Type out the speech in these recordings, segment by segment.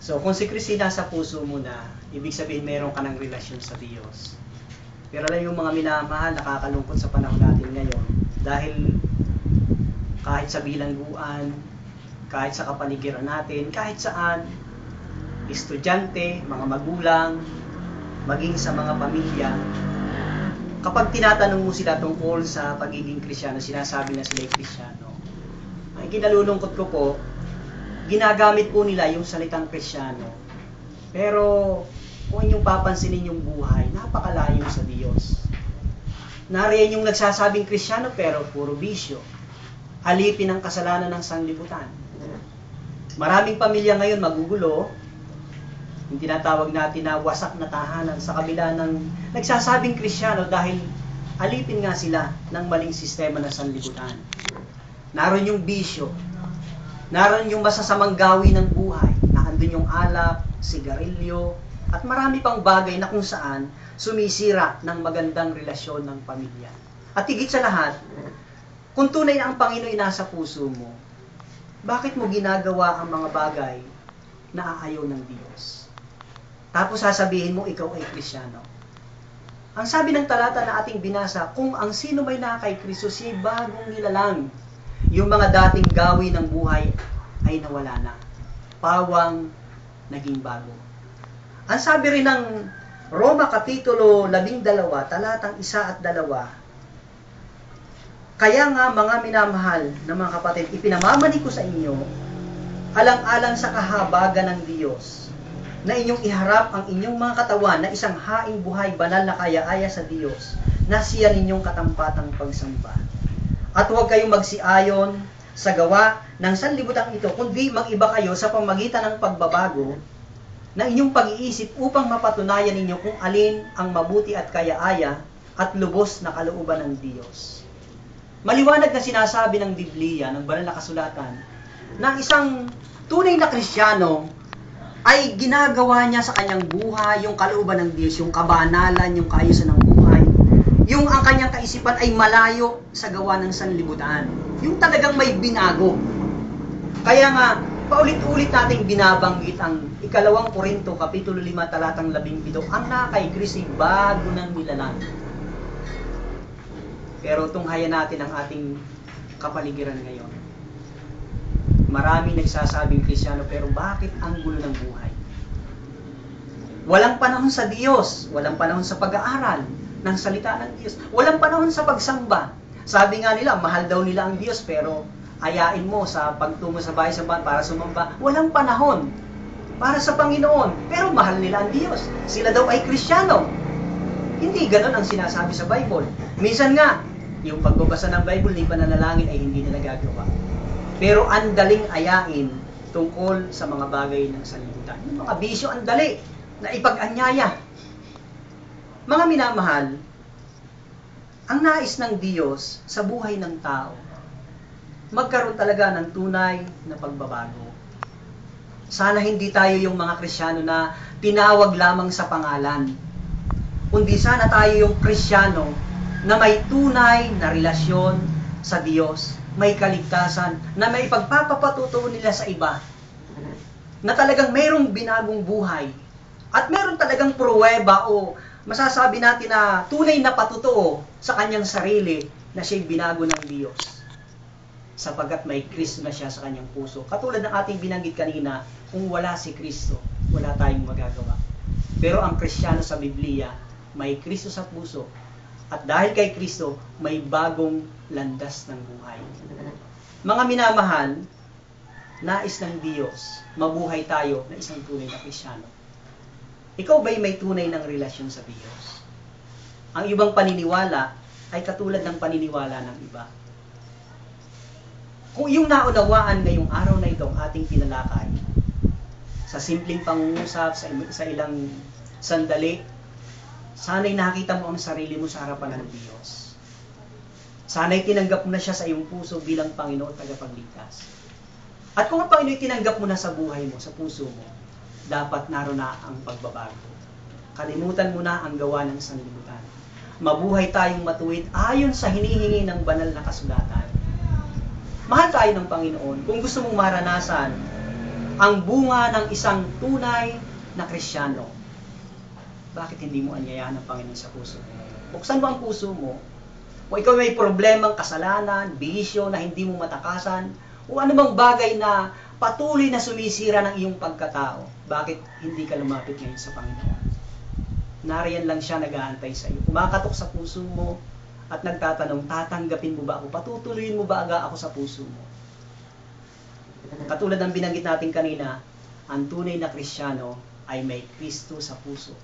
So, kung si Kristo nasa puso mo na, ibig sabihin meron ka ng relasyon sa Diyos. Pero alam yung mga minamahal, nakakalungkot sa panahon natin ngayon. Dahil kahit sa bilangguan, kahit sa kapaligiran natin, kahit saan, estudyante, mga magulang, maging sa mga pamilya, kapag tinatanong mo sila tungkol sa pagiging Kristiyano, sinasabi na sila ay Kristiyano. Ang kinalulungkot ko po, ginagamit po nila yung salitang Kristiyano. Pero kung inyong papansinin yung buhay, napakalayo sa Diyos. Nariyan yung nagsasabing Kristiyano pero puro bisyo. Alipin ang kasalanan ng sanlibutan. Maraming pamilya ngayon magugulo, yung tinatawag natin na wasak na tahanan sa kabila ng nagsasabing Kristiyano dahil alipin nga sila ng maling sistema ng sanlibutan. Naroon yung bisyo, naroon yung masasamang gawi ng buhay, naandun yung alak, sigarilyo, at marami pang bagay na kung saan sumisira ng magandang relasyon ng pamilya. At higit sa lahat, kung tunay na ang Panginoon nasa puso mo, bakit mo ginagawa ang mga bagay na aayaw ng Diyos? Tapos sasabihin mo, ikaw ay Kristiyano. Ang sabi ng talata na ating binasa, kung ang sino may na kay Kristo, siya'y bagong nilalang. Yung mga dating gawi ng buhay ay nawala na. Pawang naging bago. Ang sabi rin ng Roma Kapitulo 12, talatang 1 at 2, kaya nga mga minamahal na mga kapatid, ipinamamani ko sa inyo, alang-alang sa kahabagan ng Diyos, na inyong iharap ang inyong mga katawan na isang haing buhay banal na kaya-aya sa Diyos, na siya ninyong katampatang pagsamba. At huwag kayong magsiayon sa gawa ng sanlibutan ito, kundi mag-iba kayo sa pamagitan ng pagbabago na inyong pag-iisip upang mapatunayan ninyo kung alin ang mabuti at kaya-aya at lubos na kalooban ng Diyos. Maliwanag na sinasabi ng Biblia, ng banal na kasulatan, na isang tunay na Kristiyano ay ginagawa niya sa kanyang buhay yung kalooban ng Diyos, yung kabanalan, yung kaayusan ng buhay. Yung ang kanyang kaisipan ay malayo sa gawa ng sanlibutan. Yung talagang may binago. Kaya nga, paulit-ulit nating binabanggit ang 2 Korinto, Kapitulo 5, talatang 17, ang na kay Kristo bago ng nilalang. Pero tunghayan natin ang ating kapaligiran ngayon. Maraming nagsasabing Kristiyano, pero bakit ang gulo ng buhay? Walang panahon sa Diyos, walang panahon sa pag-aaral ng salita ng Diyos, walang panahon sa pagsamba. Sabi nga nila, mahal daw nila ang Diyos, pero ayain mo sa pagtungo sa bahay-sambahan para sumamba, walang panahon para sa Panginoon, pero mahal nila ang Diyos. Sila daw ay Kristiyano. Hindi ganon ang sinasabi sa Bible. Minsan nga, yung pagbabasa ng Bible, ni pananalangin ay hindi nila nagagawa. Pero ang daling ayain tungkol sa mga bagay ng sanlibutan. Yung mga bisyo, ang dali na ipag-anyaya. Mga minamahal, ang nais ng Diyos sa buhay ng tao, magkaroon talaga ng tunay na pagbabago. Sana hindi tayo yung mga Kristiyano na tinawag lamang sa pangalan. Kundi sana tayo yung Kristiyano na may tunay na relasyon sa Diyos, may kaligtasan, na may pagpapapatutuo nila sa iba, na talagang mayroong binagong buhay, at mayroong talagang pruweba o masasabi natin na tunay na patutuo sa kanyang sarili na siya'y binago ng Diyos, sapagkat may Kristo na siya sa kanyang puso. Katulad ng ating binanggit kanina, kung wala si Kristo, wala tayong magagawa. Pero ang Kristiyano sa Biblia, may Kristo sa puso, at dahil kay Kristo, may bagong landas ng buhay. Mga minamahal, nais ng Diyos, mabuhay tayo na isang tunay na Kristiyano. Ikaw ba'y may tunay ng relasyon sa Diyos? Ang ibang paniniwala ay katulad ng paniniwala ng iba. Kung yung naunawaan ngayong araw na ito ang ating tinalakay, sa simpleng pangungusap, sa ilang sandali, sana'y nakita mo ang sarili mo sa harapan ng Diyos. Sana'y tinanggap mo na siya sa iyong puso bilang Panginoon at tagapagligtas. At kung ang Panginoon tinanggap mo na sa buhay mo, sa puso mo, dapat naroon na ang pagbabago. Kalimutan mo na ang gawa ng sanlibutan. Mabuhay tayong matuwid ayon sa hinihingi ng banal na kasulatan. Mahal tayo ng Panginoon. Kung gusto mong maranasan ang bunga ng isang tunay na Kristiyano. Bakit hindi mo anyayahan ng Panginoon sa puso mo? Buksan mo ang puso mo. Kung ikaw may problemang kasalanan, bisyo na hindi mo matakasan, o anumang bagay na patuloy na sumisira ng iyong pagkatao, bakit hindi ka lumapit ngayon sa Panginoon? Nariyan lang siya nag-aantay sa iyo. Kumakatok sa puso mo at nagtatanong, tatanggapin mo ba ako? Patutuloyin mo ba aga ako sa puso mo? Katulad ng binanggit natin kanina, ang tunay na Kristiyano ay may Kristo sa puso.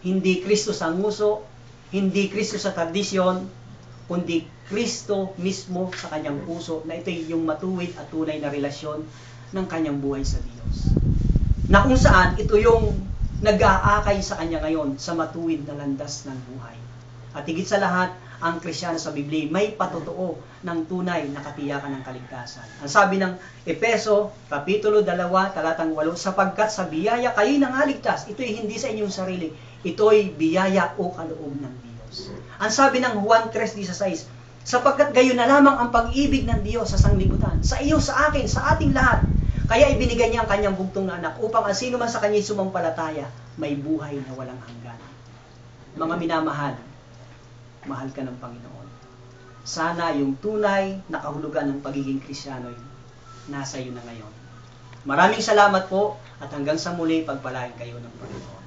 Hindi Kristo sa nguso, hindi Kristo sa tradisyon, kundi Kristo mismo sa kanyang puso, na ito yung matuwid at tunay na relasyon ng kanyang buhay sa Diyos. Na kung saan ito yung nag-aakay sa kanya ngayon sa matuwid na landas ng buhay. At higit sa lahat, ang Kristiyano sa Biblia may patotoo ng tunay na katiyakan ng kaligtasan. Ang sabi ng Efeso, Kapitulo 2, talatang 8, sapagkat sa biyaya kayo'y nangaligtas, ito'y hindi sa inyong sarili, ito'y biyaya o kaloob ng Diyos. Ang sabi ng Juan 3:16, sapagkat gayon na lamang ang pag-ibig ng Diyos sa sanglibutan, sa iyo, sa akin, sa ating lahat, kaya ibinigay niya ang kanyang bugtong na anak upang ang sino man sa kanya'y sumampalataya, may buhay na walang hanggan. Mga minamahal, mahal ka ng Panginoon. Sana yung tunay na kahulugan ng pagiging Kristiyano nasa iyo na ngayon. Maraming salamat po at hanggang sa muli pagpalain kayo ng Panginoon.